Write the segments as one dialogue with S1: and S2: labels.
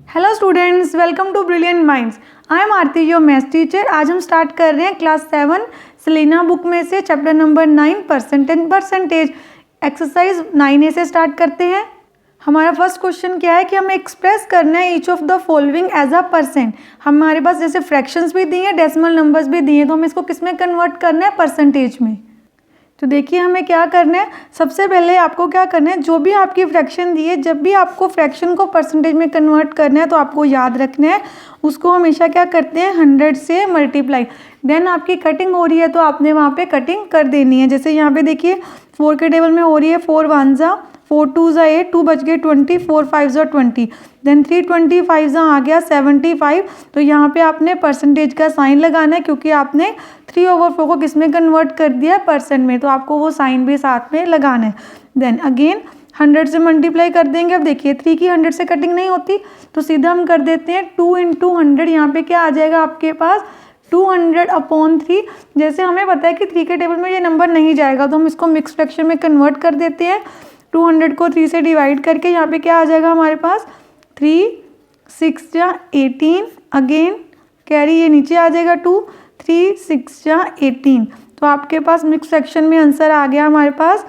S1: Hello students, welcome to Brilliant Minds. I am Aarti, your maths teacher. आज हम start कर रहे हैं क्लास 7 सेलिना बुक में से chapter number 9 percent and percentage. Exercise 9A से स्टार्ट करते हैं। हमारा फर्स्ट क्वेश्चन क्या है कि हमें एक्सप्रेस करना है each of the following as a percent. हमारे पास जैसे फ्रैक्शंस भी दिए हैं, डेसिमल नंबर्स भी दिए हैं, तो हमें इसको किस में कन्वर्ट करना है? परसेंटेज में। तो देखिए हमें क्या करना है, सबसे पहले आपको क्या करना है, जो भी आपकी फ्रैक्शन दी है, जब भी आपको फ्रैक्शन को परसेंटेज में कन्वर्ट करना है तो आपको याद रखना है उसको हमेशा क्या करते हैं, 100 से मल्टीप्लाई। देन आपकी कटिंग हो रही है तो आपने वहाँ पे कटिंग कर देनी है। जैसे यहाँ पे देखिए 4 के टेबल में हो रही है 4 1 जा 4 2 जा 8, 2 बच गए 20, 4 5 जा 20, देन 3 25 जा आ गया 75। तो यहाँ पे आपने परसेंटेज का साइन लगाना है क्योंकि आपने 3/4 को किस में कन्वर्ट कर दिया, परसेंट में, तो आपको वो साइन भी साथ में लगाना है। देन अगेन 100 से मल्टीप्लाई कर देंगे। अब देखिए 3 की 100 से कटिंग नहीं होती तो सीधा हम कर देते हैं 2 × 100। यहाँ पे क्या आ जाएगा आपके पास 200/3। जैसे हमें पता है कि 3 के टेबल में ये नंबर नहीं जाएगा तो हम इसको मिक्स फ्रैक्शन में कन्वर्ट कर देते हैं। 200 को 3 से डिवाइड करके यहाँ पे क्या आ जाएगा हमारे पास 3 6 जा 18, अगेन कैरी ये नीचे आ जाएगा 2 3 6 जा 18। तो आपके पास मिक्स फ्रैक्शन में आंसर आ गया हमारे पास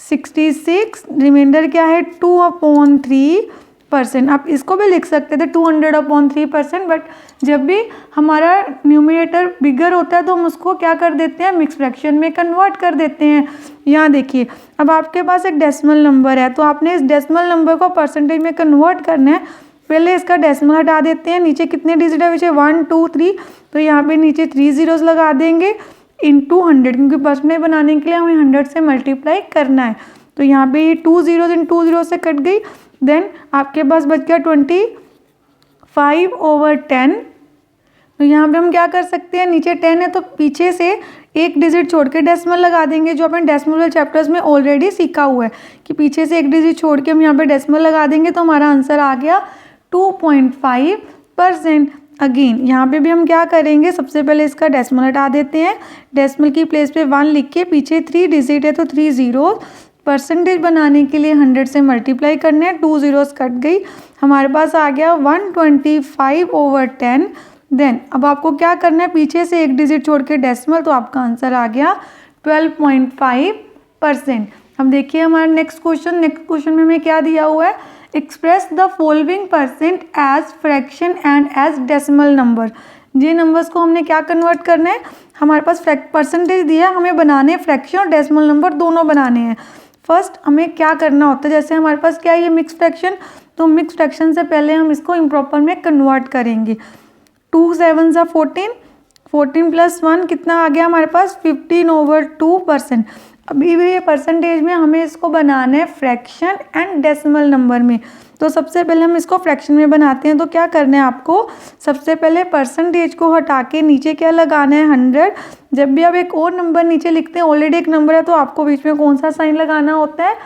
S1: 66। रिमाइंडर क्या है 2/3%। आप इसको भी लिख सकते थे 200/3%, बट जब भी हमारा न्यूमरेटर बिगर होता है तो हम उसको क्या कर देते हैं, मिक्स फ्रैक्शन में कन्वर्ट कर देते हैं। यहाँ देखिए अब आपके पास एक डेसिमल नंबर है तो आपने इस डेसिमल नंबर को परसेंटेज में कन्वर्ट करना है। पहले इसका डेसिमल हटा देते हैं। नीचे कितने डिजिट है पीछे 1 2 3, तो यहाँ पे नीचे 3 zeros लगा देंगे इंटू 100, क्योंकि परसेंटेज बनाने के लिए हमें 100 से मल्टीप्लाई करना है। तो यहाँ पे ये 2 zeros इन 2 zeros से कट गई। देन आपके पास बच गया 25/10। तो यहाँ पे हम क्या कर सकते हैं, नीचे 10 है तो पीछे से एक डिजिट छोड़ के डेसिमल लगा देंगे, जो अपने डेसिमल वाले चैप्टर्स में ऑलरेडी सीखा हुआ है कि पीछे से एक डिजिट छोड़ के हम यहाँ पे डेसिमल लगा देंगे। तो हमारा आंसर आ गया 2.5%। अगेन यहाँ पे भी हम क्या करेंगे, सबसे पहले इसका डेसिमल हटा देते हैं। डेसिमल की प्लेस पे 1 लिख के पीछे 3 डिजिट है तो 3 zeros। परसेंटेज बनाने के लिए 100 से मल्टीप्लाई करने हैं, 2 zeros कट गई, हमारे पास आ गया 125/10। देन अब आपको क्या करना है, पीछे से एक डिजिट छोड़ के डेसिमल, तो आपका आंसर आ गया 12.5%। अब देखिए हमारा नेक्स्ट क्वेश्चन में हमें क्या दिया हुआ है, express the following percent as fraction and as decimal number. ये नंबर्स को हमने क्या कन्वर्ट करना है, हमारे पास परसेंटेज दिया, हमें बनाने फ्रैक्शन और डेसिमल नंबर दोनों बनाने हैं। फर्स्ट हमें क्या करना होता है, जैसे हमारे पास क्या है ये मिक्स फ्रैक्शन, तो मिक्स फ्रैक्शन से पहले हम इसको इम्प्रॉपर में कन्वर्ट करेंगे। 2 7 जा 14, 14 + 1 कितना आ गया हमारे पास 15/2%। अभी भी ये परसेंटेज में हमें इसको बनाना है फ्रैक्शन एंड डेसिमल नंबर में। तो सबसे पहले हम इसको फ्रैक्शन में बनाते हैं। तो क्या करना है आपको, सबसे पहले परसेंटेज को हटा के नीचे क्या लगाना है 100। जब भी आप एक और नंबर नीचे लिखते हैं, ऑलरेडी एक नंबर है तो आपको बीच में कौन सा साइन लगाना होता है,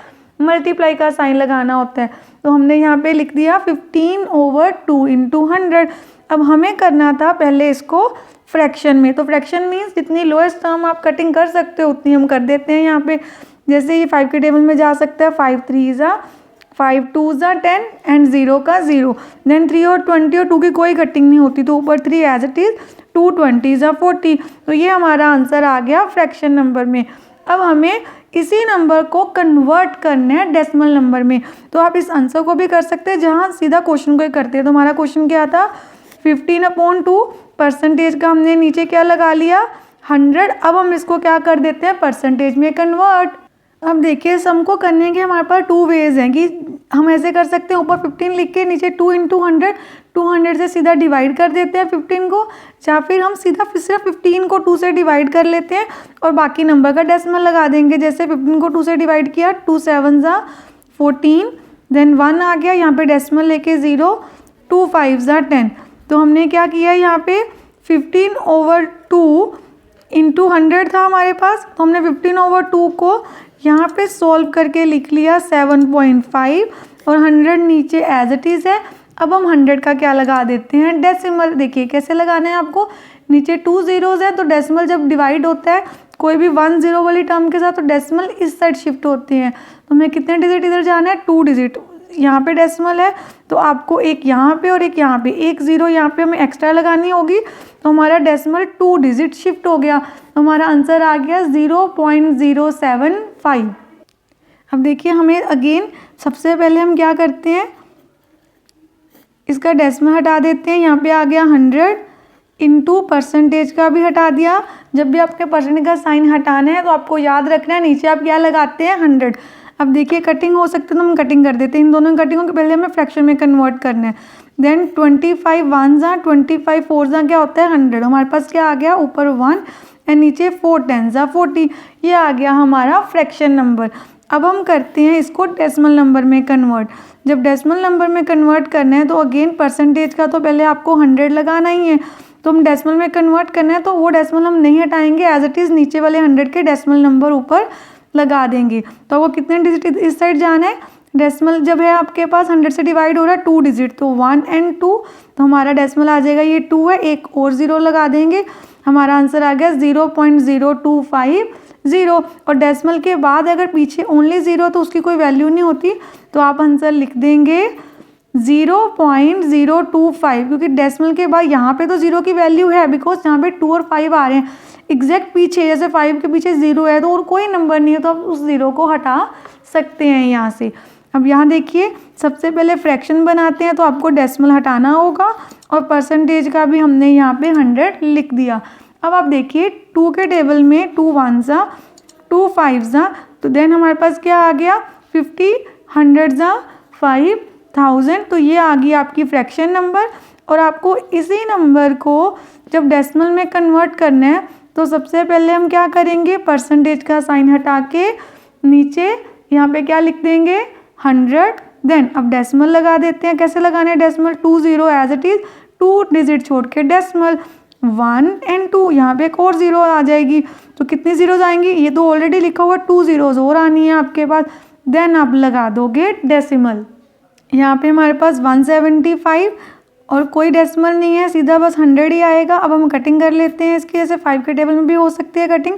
S1: मल्टीप्लाई का साइन लगाना होता है। तो हमने यहाँ पे लिख दिया 15/2 × 100। अब हमें करना था पहले इसको फ्रैक्शन में, तो फ्रैक्शन मीन्स जितनी लोएस्ट टर्म आप कटिंग कर सकते हो उतनी हम कर देते हैं यहाँ पे। जैसे ये 5 के टेबल में जा सकता है 5 3 जा 5 2 जा 10 एंड 0 का 0। देन 3 और 20 और 2 की कोई कटिंग नहीं होती तो ऊपर 3 एज इट इज 2 20 जा 40। तो ये हमारा आंसर आ गया फ्रैक्शन नंबर में। अब हमें इसी नंबर को कन्वर्ट करना है डेसिमल नंबर में। तो आप इस आंसर को भी कर सकते हैं जहाँ सीधा क्वेश्चन को ही करते हैं। तो हमारा क्वेश्चन क्या था 15/2, परसेंटेज का हमने नीचे क्या लगा लिया 100। अब हम इसको क्या कर देते हैं परसेंटेज में कन्वर्ट। अब देखिए सम को करने के हमारे पास 2 वेज हैं कि हम ऐसे कर सकते हैं, ऊपर 15 लिख के नीचे 2 × 100, 200 से सीधा डिवाइड कर देते हैं 15 को, या फिर हम सीधा सिर्फ 15 को 2 से डिवाइड कर लेते हैं और बाकी नंबर का डेसिमल लगा देंगे। जैसे 15 को 2 से डिवाइड किया 2 7 जा 14, देन 1 आ गया, यहाँ पे डेसिमल लेके 0, 2 5 जा 10। तो हमने क्या किया यहाँ पे 15/2 × 100 था हमारे पास, तो हमने 15/2 को यहाँ पे सॉल्व करके लिख लिया 7.5 और 100 नीचे एज इट इज़ है। अब हम 100 का क्या लगा देते हैं डेसिमल। देखिए कैसे लगाना है आपको, नीचे 2 zeros है तो डेसिमल जब डिवाइड होता है कोई भी 1 0 वाली टर्म के साथ तो डेसिमल इस साइड शिफ्ट होते हैं। तो हमें कितने डिजिट इधर जाना है 2 डिजिट, यहाँ पे डेसिमल है तो आपको एक यहाँ पे और एक यहाँ पे, एक ज़ीरो यहाँ पे हमें एक्स्ट्रा लगानी होगी, तो हमारा डेसिमल 2 डिजिट शिफ्ट हो गया, तो हमारा आंसर आ गया 0.075। अब देखिए हमें अगेन सबसे पहले हम क्या करते हैं, इसका डेसिमल हटा देते हैं, यहाँ पे आ गया 100 इंटू परसेंटेज का भी हटा दिया। जब भी आपके परसेंटेज का साइन हटाना है तो आपको याद रखना है नीचे आप क्या लगाते हैं 100। अब देखिए कटिंग हो सकती है तो हम कटिंग कर देते हैं, इन दोनों कटिंगों के पहले हमें फ्रैक्शन में कन्वर्ट करना है। देन 25 1 25 4 क्या होता है 100, हमारे पास क्या आ गया ऊपर 1 एंड नीचे 4 10 40, ये आ गया हमारा फ्रैक्शन नंबर। अब हम करते हैं इसको डेसिमल नंबर में कन्वर्ट। जब डेसिमल नंबर में कन्वर्ट करना है तो अगेन परसेंटेज का तो पहले आपको 100 लगाना ही है, तो हम डेसिमल में कन्वर्ट करना है तो वो डेसिमल हम नहीं हटाएंगे, एज इट इज़ नीचे वाले 100 के डेसिमल नंबर ऊपर लगा देंगे। तो वो कितने डिजिट इस साइड जाना है, डेसिमल जब है आपके पास 100 से डिवाइड हो रहा है 2 डिजिट, तो 1 एंड 2, तो हमारा डेसिमल आ जाएगा ये 2 है, एक और ज़ीरो लगा देंगे, हमारा आंसर आ गया 0.0250। और डेसिमल के बाद अगर पीछे ओनली ज़ीरो तो उसकी कोई वैल्यू नहीं होती, तो आप आंसर लिख देंगे 0.025, क्योंकि डेसिमल के बाद यहाँ पे तो ज़ीरो की वैल्यू है, बिकॉज यहाँ पे 2 और 5 आ रहे हैं एग्जैक्ट पीछे, जैसे 5 के पीछे 0 है तो और कोई नंबर नहीं है, तो आप उस ज़ीरो को हटा सकते हैं यहाँ से। अब यहाँ देखिए सबसे पहले फ्रैक्शन बनाते हैं तो आपको डेसिमल हटाना होगा, और परसेंटेज का भी हमने यहाँ पे 100 लिख दिया। अब आप देखिए 2 के टेबल में 2 1 ज़ा 2 5 ज़ा, तो देन हमारे पास क्या आ गया 50 100 ज़ा 5000, तो ये आ गई आपकी फ्रैक्शन नंबर। और आपको इसी नंबर को जब डेसिमल में कन्वर्ट करना है तो सबसे पहले हम क्या करेंगे, परसेंटेज का साइन हटा के नीचे यहाँ पे क्या लिख देंगे 100। देन अब डेसिमल लगा देते हैं, कैसे लगाना है decimal, 2 0 as it is, 2 digit छोड़ के डेसिमल 1 एंड 2, यहाँ पे एक और ज़ीरो आ जाएगी, तो कितनी ज़ीरोज़ आएंगी, ये तो ऑलरेडी लिखा हुआ 2 ज़ीरोज़ और आनी है आपके पास। देन आप लगा दोगे डेसिमल, यहाँ पे हमारे पास 175 और कोई डेसिमल नहीं है, सीधा बस 100 ही आएगा। अब हम कटिंग कर लेते हैं इसकी, जैसे 5 के टेबल में भी हो सकती है कटिंग,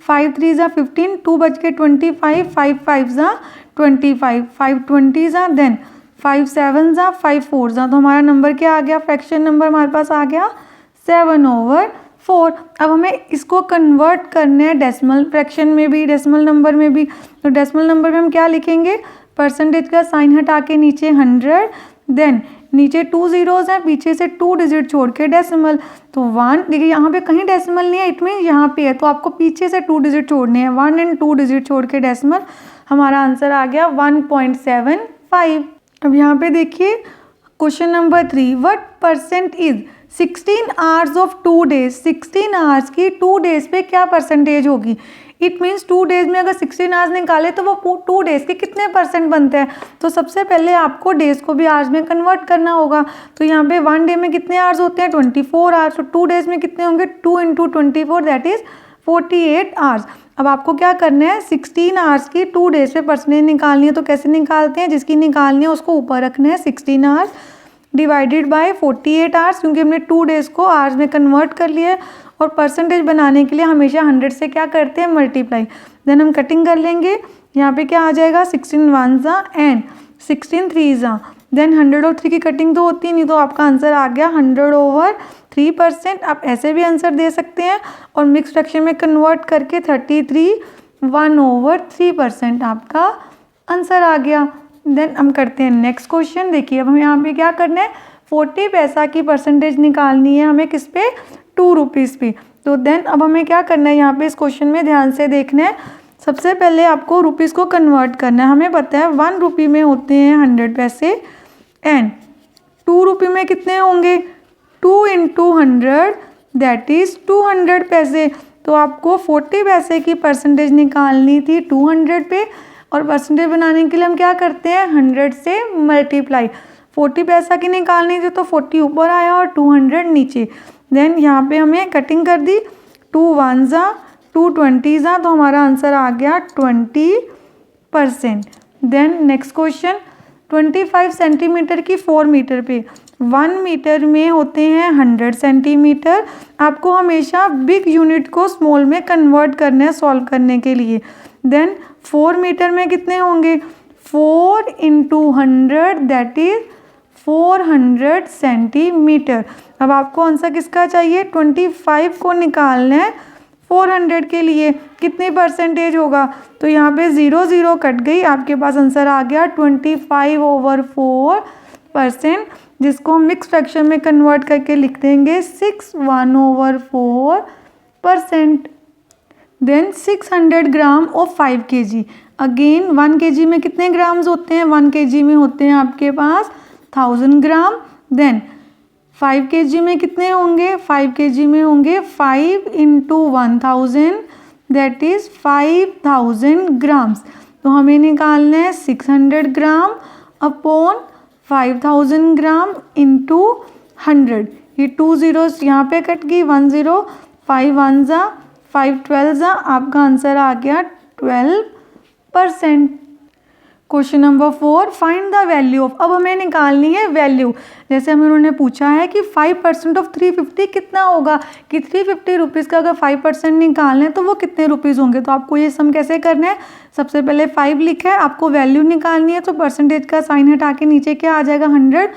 S1: 5 3 ज़ा 15, 2 बच के 25, 5 5 ज़ा 25, 5 20 ज़ा, देन 5 7 ज़ा 5 4 ज़ा, तो हमारा नंबर क्या आ गया, फ्रैक्शन नंबर हमारे पास आ गया 7/4। अब हमें इसको कन्वर्ट करना है डेसिमल फ्रैक्शन में भी, डेसिमल नंबर में भी, तो डेसिमल नंबर में हम क्या लिखेंगे, परसेंटेज का साइन हटा के नीचे 100, देन नीचे 2 ज़ीरोज़ हैं, पीछे से 2 डिजिट छोड़ के डेसिमल, तो 1, देखिए यहाँ पे कहीं डेसिमल नहीं है, इट मीन यहाँ पे है, तो आपको पीछे से 2 डिजिट छोड़ने हैं, 1 एंड 2 डिजिट छोड़ के डेसिमल, हमारा आंसर आ गया 1.75। अब यहाँ पे देखिए question number 3, what percent is 16 hours of 2 days, 16 hours की 2 डेज पे क्या परसेंटेज होगी। इट मीन्स 2 डेज में अगर 16 आवर्स निकाले तो वो 2 डेज के कितने परसेंट बनते हैं। तो सबसे पहले आपको डेज को भी आवर्स में कन्वर्ट करना होगा। तो यहाँ पे 1 डे में कितने आवर्स होते हैं 24 आवर्स, तो 2 डेज में कितने होंगे 2 इंटू 24 दैट इज़ 48 आवर्स। अब आपको क्या करना है 16 आवर्स की 2 डेज पे परसेंटेज निकालनी है। तो कैसे निकालते हैं, जिसकी निकालनी है उसको ऊपर रखना है 16 आवर्स डिवाइडेड बाय 48 आवर्स, क्योंकि हमने 2 डेज को आवर्स में कन्वर्ट कर लिया है। और परसेंटेज बनाने के लिए हमेशा 100 से क्या करते हैं मल्टीप्लाई। देन हम कटिंग कर लेंगे, यहाँ पे क्या आ जाएगा 16 1 ज़ा एंड 16 3 ज़ा, देन 100 और 3 की कटिंग तो होती नहीं, तो आपका आंसर आ गया 100/3%। आप ऐसे भी आंसर दे सकते हैं और मिक्स फ्रैक्शन में कन्वर्ट करके 33 1/3% आपका आंसर आ गया। देन हम करते हैं नेक्स्ट क्वेश्चन। देखिए अब हम यहाँ पे क्या करना है 40 पैसा की परसेंटेज निकालनी है हमें, किस पे 2 रुपीज़ पे। तो देन अब हमें क्या करना है यहाँ पे इस क्वेश्चन में ध्यान से देखना है। सबसे पहले आपको रुपीज़ को कन्वर्ट करना है। हमें पता है 1 रुपये में होते हैं 100 पैसे एंड 2 रुपये में कितने होंगे 2 इंटू 100 दैट इज़ 200 पैसे। तो आपको 40 पैसे की परसेंटेज निकालनी थी 200 पे, और परसेंटेज बनाने के लिए हम क्या करते हैं 100 से मल्टीप्लाई। 40 पैसा की निकालनी थी तो 40 ऊपर आया और 200 नीचे। देन यहाँ पे हमें कटिंग कर दी 2 1 ज़ा 2 20 ज़ा, तो हमारा आंसर आ गया 20%। देन नेक्स्ट क्वेश्चन 25 सेंटीमीटर की 4 मीटर पे 1 मीटर में होते हैं 100 सेंटीमीटर। आपको हमेशा बिग यूनिट को स्मॉल में कन्वर्ट करना है सॉल्व करने के लिए। देन 4 मीटर में कितने होंगे 4 इंटू 100 दैट इज 400 सेंटीमीटर। अब आपको आंसर किसका चाहिए? 25 को निकालना है 400 के लिए। कितनी परसेंटेज होगा? तो यहाँ पे 0 0 कट गई, आपके पास आंसर आ गया 25/4%, जिसको हम मिक्स फ्रैक्शन में कन्वर्ट करके लिख देंगे 6/1/4%। Then 600 gram of 5 kg। Again 1 kg में कितने ग्राम्स होते हैं? 1 kg में होते हैं आपके पास 1000 ग्राम। देन 5 kg में कितने होंगे? 5 kg में होंगे 5 इंटू 1000 दैट इज 5000 ग्राम्स। तो हमें निकालना है 600 ग्राम अपॉन 5000 ग्राम इंटू 100। ये 2 zeros यहाँ पे कट गई, 1 0, 5 1 जा 5 12 जा, आपका आंसर आ गया 12%। Question number 4, find the value of. अब हमें निकालनी है वैल्यू। जैसे हमें उन्होंने पूछा है कि 5% ऑफ 350 कितना होगा, कि 350 रुपीज़ का अगर 5% निकालना है तो वो कितने रुपीज़ होंगे। तो आपको ये सम कैसे करना है? सबसे पहले 5 लिखा है, आपको वैल्यू निकालनी है, तो परसेंटेज का साइन हटा के नीचे क्या आ जाएगा? 100।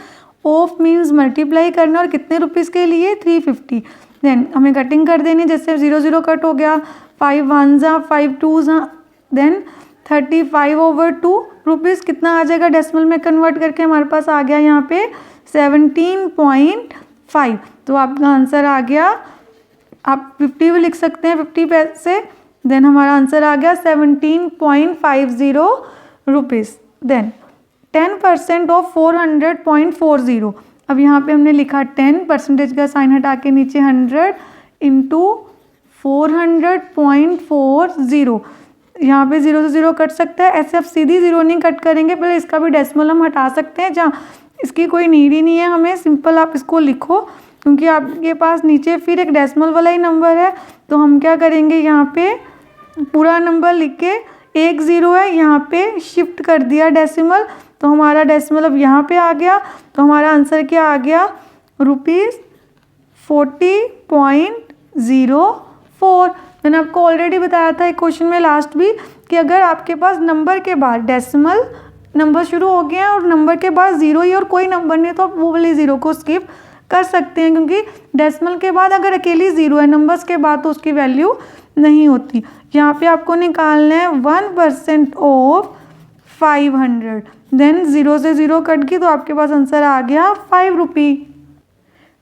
S1: ऑफ मीन्स मल्टीप्लाई करना, और कितने रुपीज़ के लिए? 350। देन हमें कटिंग कर देनी, जैसे 0 0 कट हो गया, 5 1 जा 5 2 जा, देन 35/2 रुपीज़ कितना आ जाएगा डेसिमल में कन्वर्ट करके? हमारे पास आ गया यहाँ पे 17.5। तो आपका आंसर आ गया, आप 50 भी लिख सकते हैं 50 पैसे। देन हमारा आंसर आ गया 17.50 रुपीज़। Then 10% of 400.40। अब यहाँ पे हमने लिखा 10, परसेंटेज का साइन हटा के नीचे 100 इंटू 400.40। यहाँ पे 0 से 0 कट सकता है, ऐसे आप सीधी 0 नहीं कट करेंगे, पहले इसका भी डेसिमल हम हटा सकते हैं, जहाँ इसकी कोई नीड ही नहीं है हमें, सिंपल आप इसको लिखो, क्योंकि आपके पास नीचे फिर एक डेसिमल वाला ही नंबर है। तो हम क्या करेंगे, यहाँ पे पूरा नंबर लिख के, 1 0 है, यहाँ पे शिफ्ट कर दिया डेसिमल, तो हमारा डेसिमल अब यहाँ पे आ गया। तो हमारा आंसर क्या आ गया? ₹40.04। मैंने आपको ऑलरेडी बताया था एक क्वेश्चन में लास्ट भी, कि अगर आपके पास नंबर के बाद डेसिमल नंबर शुरू हो गया है और नंबर के बाद 0 ही और कोई नंबर नहीं, तो आप वो वाले 0 को स्किप कर सकते हैं, क्योंकि डेसिमल के बाद अगर अकेली 0 है नंबर्स के बाद तो उसकी वैल्यू नहीं होती। यहाँ पे आपको निकालना है 1% ऑफ 500। देन 0 से 0 कट गई, तो आपके पास आंसर आ गया 5 rupee.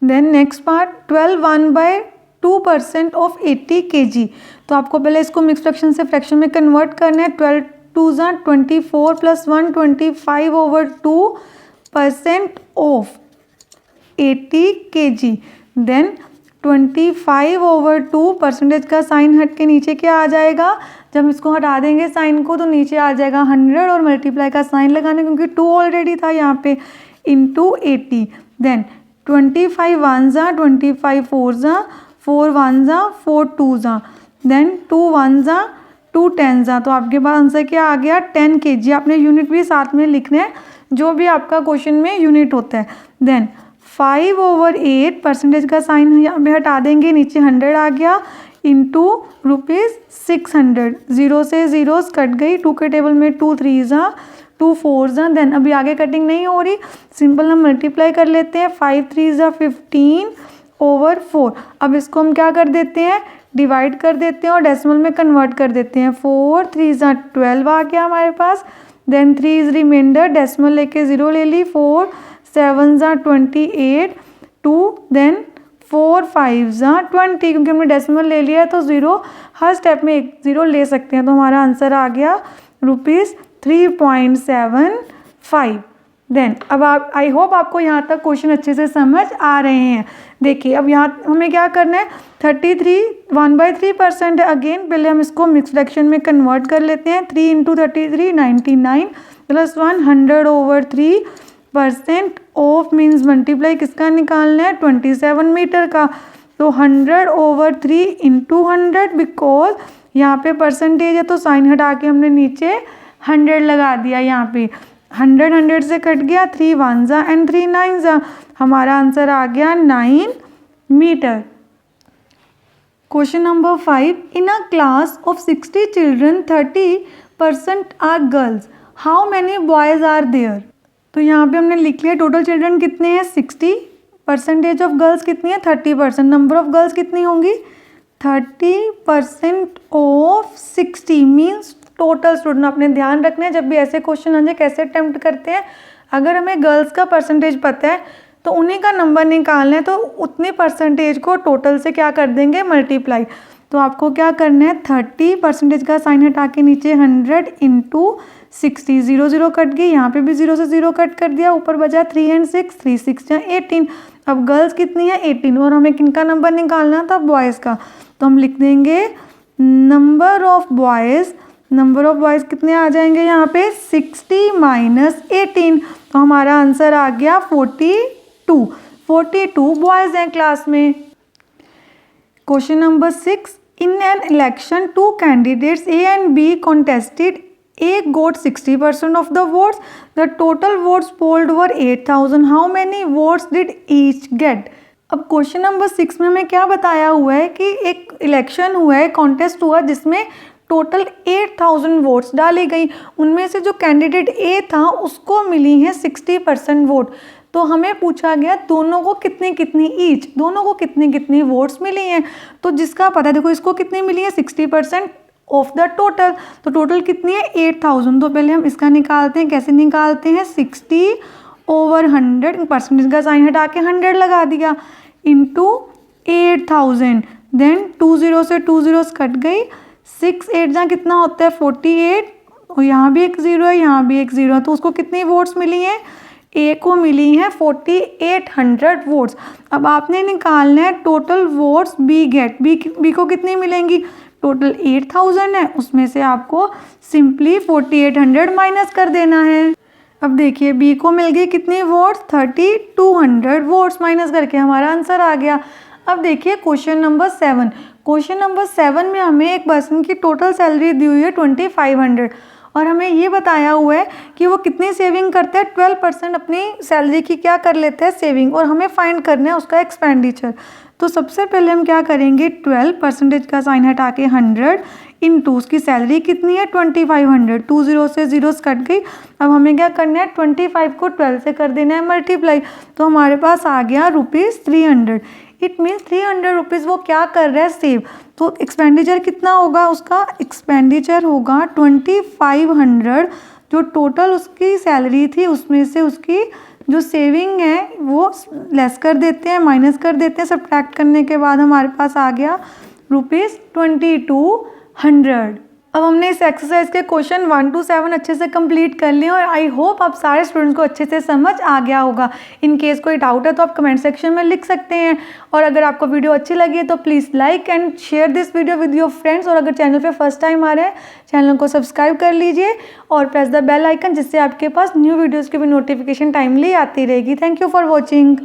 S1: Then next part, 12 1/2% of 80 kg। तो आपको पहले इसको मिक्स फ्रैक्शन से फ्रैक्शन में कन्वर्ट करना है। 12 2 जा 24 + 1 25/2% ऑफ 80 kg। देन 25/2, परसेंटेज का साइन हट के नीचे क्या आ जाएगा? जब इसको हटा देंगे साइन को, तो नीचे आ जाएगा 100, और मल्टीप्लाई का साइन लगाने, क्योंकि 2 ऑलरेडी था यहाँ पे, इंटू 80। देन 25 1 जा 25 4 जा 4 1 जा 4 2 जा, देन 2 1 जा 2 10 जा। तो आपके पास आंसर क्या आ गया? 10 kg। आपने यूनिट भी साथ में लिखने हैं, जो भी आपका क्वेश्चन में यूनिट होता है। देन 5/8, परसेंटेज का साइन यहाँ पे हटा देंगे, नीचे 100 आ गया, इंटू ₹600। 0 से 0 कट गई, 2 के टेबल में 2 3 जा 2 4 जा। देन अभी आगे कटिंग नहीं हो रही, सिंपल हम मल्टीप्लाई कर लेते हैं, 5 3 जा 15/4। अब इसको हम क्या कर देते हैं? डिवाइड कर देते हैं और डेसिमल में कन्वर्ट कर देते हैं। 4 3 जा 12 आ गया हमारे पास। देन 3 इज रिमाइंडर, डेसिमल लेके 0 ले ली, 4 7 जा 28 2, देन 4 5 जा 20, क्योंकि हमने डेसिमल ले लिया है तो 0 हर स्टेप में एक 0 ले सकते हैं। तो हमारा आंसर आ गया ₹3.75। देन अब आप, आई होप आपको यहाँ तक क्वेश्चन अच्छे से समझ आ रहे हैं। देखिए अब यहाँ हमें क्या करना है, 33 1/3% है। अगेन पहले हम इसको मिक्स फ्रैक्शन में कन्वर्ट कर लेते हैं। 3 × 33 99 + 1 100/3% ऑफ मीन्स मल्टीप्लाई किसका निकालना है? 27 मीटर का। तो 100/3 × 100, बिकॉज यहाँ पे परसेंटेज है तो साइन हटा के हमने नीचे 100 लगा दिया। यहाँ पे 100 100 से कट गया, 3 1 जा एंड 3 9 जा, हमारा आंसर आ गया 9 metre. Question number 5, in a class of 60 children 30% are girls, how many boys are there. तो यहाँ पे हमने लिख लिया टोटल चिल्ड्रन कितने हैं 60, परसेंटेज ऑफ गर्ल्स कितनी है 30%, नंबर ऑफ गर्ल्स कितनी होंगी 30% ऑफ 60 मीन्स टोटल स्टूडेंट। आपने ध्यान रखना है जब भी ऐसे क्वेश्चन आ जाए कैसे अटेम्प्ट करते हैं, अगर हमें गर्ल्स का परसेंटेज पता है तो उन्हीं का नंबर निकालना है, तो उतने परसेंटेज को टोटल से क्या कर देंगे मल्टीप्लाई। तो आपको क्या करना है 30% का साइन हटा के नीचे 100 इंटू 60, 0 0 कट गई, यहाँ पे भी 0 से 0 कट कर दिया, ऊपर बचा 3 एंड 6, 3 6 या 18। अब गर्ल्स कितनी है 18 और हमें किनका नंबर निकालना था बॉयज़ का, तो हम लिख देंगे number of boys, number of boys कितने आ जाएंगे यहाँ पे 60 माइनस 18, तो हमारा आंसर आ गया 42 बॉयज़ हैं क्लास में। Question number 6, in an election two candidates A and B contested, A got 60% of the votes. The total votes polled were 8,000. How many votes did each get? अब question number 6 में हमें क्या बताया हुआ है कि एक इलेक्शन हुआ है, कॉन्टेस्ट हुआ जिसमें टोटल 8,000 वोट्स डाली गई, उनमें से जो कैंडिडेट ए था उसको मिली हैं 60% वोट। तो हमें पूछा गया दोनों को कितनी कितनी ईच, दोनों को कितनी कितनी वोट्स मिली हैं। तो जिसका पता है देखो इसको कितनी मिली है 60% ऑफ द टोटल, तो टोटल कितनी है 8,000। तो पहले हम इसका निकालते हैं, कैसे निकालते हैं 60/100, परसेंटेज का साइन हटा के 100 लगा दिया, इंटू 8,000, देन 2 0 से 2 zeros कट गई, 6 8 जहाँ कितना होता है 48, और यहाँ भी एक 0 है यहाँ भी एक 0 है, तो उसको कितनी वोट्स मिली हैं ए को मिली हैं 4800 वोट्स। अब आपने निकालना है total votes B get, B को कितनी मिलेंगी, टोटल 8,000 है, उसमें से आपको सिंपली 4800 माइनस कर देना है। अब देखिए बी को मिल गई कितनी वोट्स 3200 वोट्स, माइनस करके हमारा आंसर आ गया। अब देखिए क्वेश्चन नंबर 7, क्वेश्चन नंबर 7 में हमें एक पर्सन की टोटल सैलरी दी हुई है 2500 और हमें ये बताया हुआ है कि वो कितनी सेविंग करते हैं 12% अपनी सैलरी की क्या कर लेते हैं सेविंग, और हमें फाइंड करना है उसका एक्सपेंडिचर। तो सबसे पहले हम क्या करेंगे 12% का साइन हटा के 100 इंटू उसकी सैलरी कितनी है 2500, 2 0 से 0 कट गई। अब हमें क्या करना है 25 को 12 से कर देना है मल्टीप्लाई, तो हमारे पास आ गया ₹300। इट मीन्स 300 रुपीज़ वो क्या कर रहा है सेव। तो एक्सपेंडिचर कितना होगा उसका, एक्सपेंडिचर होगा 2500, जो टोटल उसकी सैलरी थी उसमें से उसकी जो सेविंग है वो लेस कर देते हैं, माइनस कर देते हैं, सब्ट्रैक्ट करने के बाद हमारे पास आ गया ₹2200। अब हमने इस एक्सरसाइज के क्वेश्चन 1 to 7 अच्छे से कंप्लीट कर लिए और आई होप आप सारे स्टूडेंट्स को अच्छे से समझ आ गया होगा। इन केस कोई डाउट है तो आप कमेंट सेक्शन में लिख सकते हैं, और अगर आपको वीडियो अच्छी लगी है तो please like and share this video with your friends, और अगर चैनल पे फर्स्ट टाइम आ रहे हैं चैनल को सब्सक्राइब कर लीजिए और प्रेस द बेल आइकन, जिससे आपके पास न्यू वीडियोज़ की भी नोटिफिकेशन टाइमली आती रहेगी। Thank you for watching.